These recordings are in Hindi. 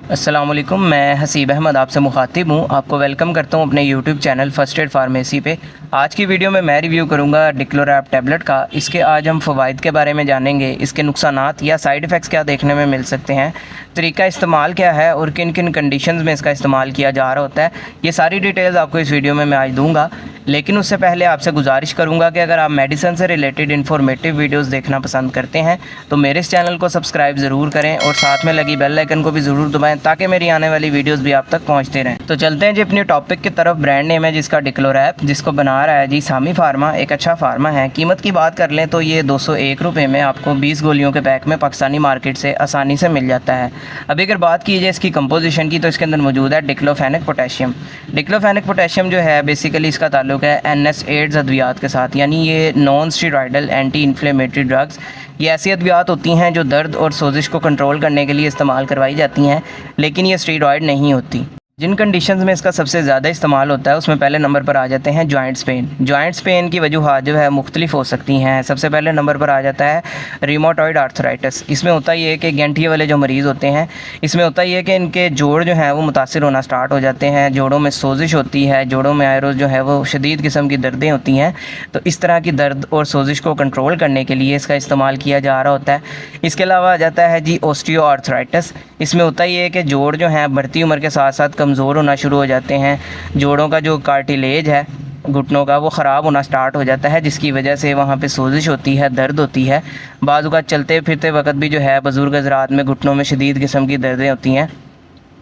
अस्सलाम वालेकुम, मैं हसीब अहमद आपसे मुखातिब हूँ। आपको वेलकम करता हूँ अपने YouTube channel first aid pharmacy पे। आज की वीडियो में मैं रिव्यू करूँगा डिक्लोरैप टैबलेट का। इसके आज हम फ़वाइद के बारे में जानेंगे, इसके नुकसानात या साइड इफ़ेक्ट्स क्या देखने में मिल सकते हैं, तरीका इस्तेमाल क्या है और किन किन कंडीशंस में इसका इस्तेमाल किया जा रहा होता है। ये सारी डिटेल्स आपको इस वीडियो में मैं आज दूँगा। लेकिन उससे पहले आपसे गुजारिश करूँगा कि अगर आप मेडिसिन से रिलेटेड इन्फॉर्मेटिव वीडियोज़ देखना पसंद करते हैं तो मेरे इस चैनल को सब्सक्राइब ज़रूर करें और साथ में लगी बेल आइकन को भी ज़रूर दबाएं ताकि मेरी आने वाली वीडियोस भी आप तक पहुंचते रहें। तो चलते हैं जी अपने टॉपिक की तरफ। ब्रांड नेम है जिसका डिक्लोरैप, जिसको बना रहा है जी सामी फार्मा। एक अच्छा फार्मा है। कीमत की बात कर लें तो ये 201 रुपये में आपको 20 गोलियों के पैक में पाकिस्तानी मार्केट से आसानी से मिल जाता है। अभी अगर बात की जाए इसकी कंपोजिशन की तो इसके अंदर मौजूद है डिक्लोफेनिक पोटेशियम। डिक्लोफेनिक पोटेशियम जो है बेसिकली इसका ताल्लुक है NSAIDs अद्वियात के साथ, यानी ये non steroidal anti inflammatory drugs. ये ऐसी अद्वियात होती हैं जो दर्द और सोजिश को कंट्रोल करने के लिए इस्तेमाल करवाई जाती हैं, लेकिन ये स्टेरॉयड नहीं होती। जिन कंडीशंस में इसका सबसे ज़्यादा इस्तेमाल होता है उसमें पहले नंबर पर आ जाते हैं जॉइंट्स पेन। जॉइंट्स पेन की वजूहात जो है मुख्तलिफ हो सकती हैं। सबसे पहले नंबर पर आ जाता है रिमोटॉइड आर्थराइटिस। इसमें होता ये है कि गैंठिए वाले जो मरीज़ होते हैं, इसमें होता ये है कि इनके जोड़ जो हैं वो मुतासिर होना स्टार्ट हो जाते हैं, जोड़ों में सोजिश होती है, जोड़ों में आए रोज़ जो है वो शदीद किस्म की दर्दें होती हैं। तो इस तरह की दर्द और सोजिश को कंट्रोल करने के लिए इसका इस्तेमाल किया जा रहा होता है। इसके अलावा आ जाता है जी ओस्टियो आर्थराइटिस। इसमें होता ये है कि जोड़ जो हैं बढ़ती उम्र के साथ साथ कमज़ोर होना शुरू हो जाते हैं। जोड़ों का जो कार्टिलेज है घुटनों का वो ख़राब होना स्टार्ट हो जाता है, जिसकी वजह से वहाँ पे सोजिश होती है, दर्द होती है। बाज़ औक़ात चलते फिरते वक्त भी जो है बुज़ुर्ग हज़रात में घुटनों में शदीद किस्म की दर्दें होती हैं।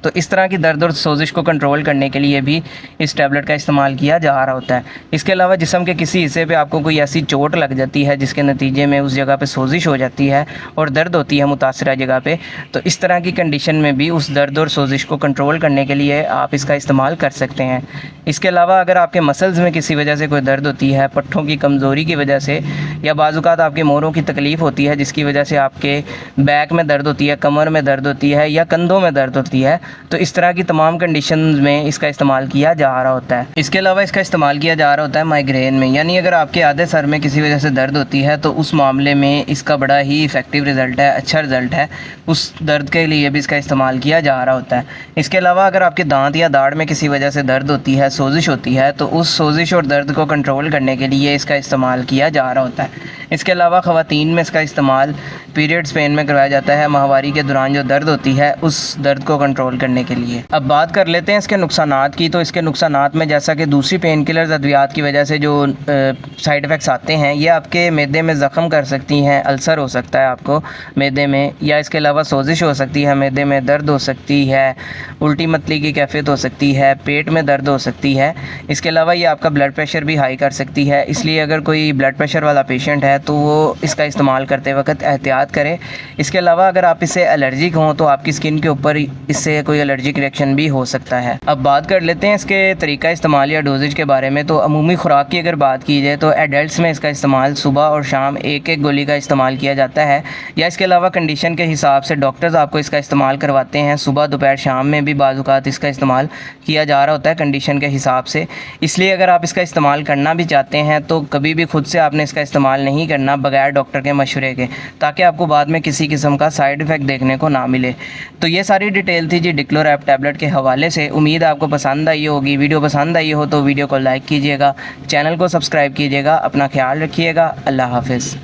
तो इस तरह की दर्द और सोजिश को कंट्रोल करने के लिए भी इस टैबलेट का इस्तेमाल किया जा रहा होता है। इसके अलावा जिस्म के किसी हिस्से पे आपको कोई ऐसी चोट लग जाती है जिसके नतीजे में उस जगह पे सोजिश हो जाती है और दर्द होती है मुतासिरा जगह पे, तो इस तरह की कंडीशन में भी उस दर्द और सोजिश को कंट्रोल करने के लिए आप इसका इस्तेमाल कर सकते हैं। इसके अलावा अगर आपके मसल्स में किसी वजह से कोई दर्द होती है, पट्ठों की कमज़ोरी की वजह से, या बाज़ औक़ात आपके मोरों की तकलीफ़ होती है जिसकी वजह से आपके बैक में दर्द होती है, कमर में दर्द होती है या कंधों में दर्द होती है, तो इस तरह की तमाम कंडीशंस में इसका इस्तेमाल किया जा रहा होता है। इसके अलावा इसका इस्तेमाल किया जा रहा होता है माइग्रेन में, यानी अगर आपके आधे सर में किसी वजह से दर्द होती है तो उस मामले में इसका बड़ा ही इफ़ेक्टिव रिज़ल्ट है, अच्छा रिज़ल्ट है। उस दर्द के लिए भी इसका इस्तेमाल किया जा रहा होता है। इसके अलावा अगर आपके दांत या दाढ़ में किसी वजह से दर्द होती है, सोजिश होती है, तो उस सोजिश और दर्द को कंट्रोल करने के लिए इसका इस्तेमाल किया जा रहा होता है। इसके अलावा ख़वातीन में इसका इस्तेमाल पीरियड्स पेन में करवाया जाता है, माहवारी के दौरान जो दर्द होती है उस दर्द को कंट्रोल करने के लिए। अब बात कर लेते हैं इसके नुकसानात की। तो इसके नुकसानात में जैसा कि दूसरी पेन किलर्स अद्वियात की वजह से जो साइड इफ़ेक्ट्स आते हैं, ये आपके मैदे में ज़ख़म कर सकती हैं, अल्सर हो सकता है आपको मैदे में, या इसके अलावा सोजिश हो सकती है, मैदे में दर्द हो सकती है, उल्टी मतली की कैफियत हो सकती है, पेट में दर्द हो सकती है। इसके अलावा ये आपका ब्लड प्रेशर भी हाई कर सकती है, इसलिए अगर कोई ब्लड प्रेशर वाला पेशेंट है तो वो इसका इस्तेमाल करते वक्त एहतियात करें। इसके अलावा अगर आप इससे एलर्जिक हों तो आपकी स्किन के ऊपर इससे कोई एलर्जिक रिएक्शन भी हो सकता है। अब बात कर लेते हैं इसके तरीका इस्तेमाल या डोजेज के बारे में। तो अमूमी खुराक की अगर बात की जाए तो एडल्ट्स में इसका इस्तेमाल सुबह और शाम एक एक गोली का इस्तेमाल किया जाता है, या इसके अलावा कंडीशन के हिसाब से डॉक्टर्स आपको इसका इस्तेमाल करवाते हैं। सुबह दोपहर शाम में भी बाज़ औक़ात इसका इस्तेमाल किया जा रहा होता है कंडीशन के हिसाब से। इसलिए अगर आप इसका इस्तेमाल करना भी चाहते हैं तो कभी भी खुद से आपने इसका इस्तेमाल नहीं करना बगैर डॉक्टर के मशवरे के, ताकि आपको बाद में किसी किस्म का साइड इफ़ेक्ट देखने को ना मिले। तो ये सारी डिटेल थी जी डिक्लोरैप टैबलेट के हवाले से। उम्मीद है आपको पसंद आई होगी। वीडियो पसंद आई हो तो वीडियो को लाइक कीजिएगा, चैनल को सब्सक्राइब कीजिएगा, अपना ख्याल रखिएगा। अल्लाह हाफ़िज़।